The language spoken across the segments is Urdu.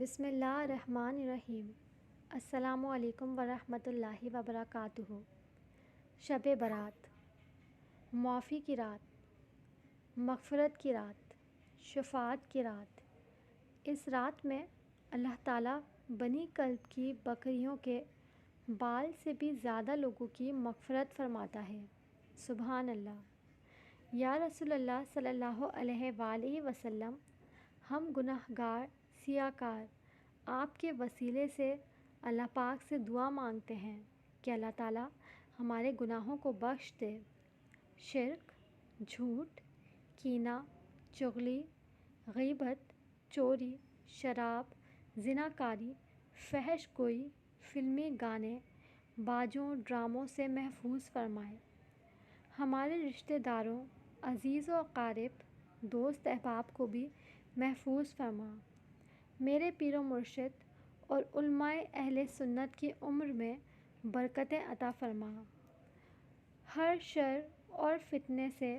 بسم اللہ الرحمن الرحیم۔ السلام علیکم ورحمۃ اللہ وبرکاتہ۔ شب برات، معافی کی رات، مغفرت کی رات، شفاعت کی رات۔ اس رات میں اللہ تعالیٰ بنی کلب کی بکریوں کے بال سے بھی زیادہ لوگوں کی مغفرت فرماتا ہے۔ سبحان اللہ۔ یا رسول اللہ صلی اللہ علیہ وآلہ وسلم، ہم گناہ گار سیاہ کار آپ کے وسیلے سے اللہ پاک سے دعا مانگتے ہیں کہ اللہ تعالیٰ ہمارے گناہوں کو بخش دے۔ شرک، جھوٹ، کینہ، چغلی، غیبت، چوری، شراب، زنا کاری، فحش گوئی، فلمی گانے، باجوں ڈراموں سے محفوظ فرمائے۔ ہمارے رشتہ داروں، عزیز و اقارب، دوست احباب کو بھی محفوظ فرما۔ میرے پیر و مرشد اور علماء اہل سنت کی عمر میں برکتیں عطا فرما۔ ہر شر اور فتنے سے،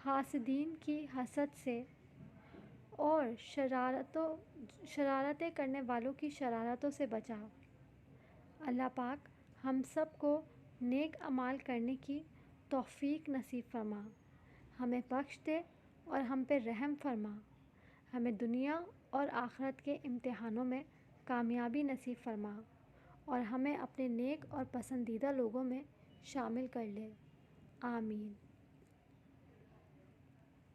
حاسدین کی حسد سے اور شرارتیں کرنے والوں کی شرارتوں سے بچا۔ اللہ پاک ہم سب کو نیک اعمال کرنے کی توفیق نصیب فرما، ہمیں بخش دے اور ہم پہ رحم فرما۔ ہمیں دنیا اور آخرت کے امتحانوں میں کامیابی نصیب فرما اور ہمیں اپنے نیک اور پسندیدہ لوگوں میں شامل کر لے۔ آمین۔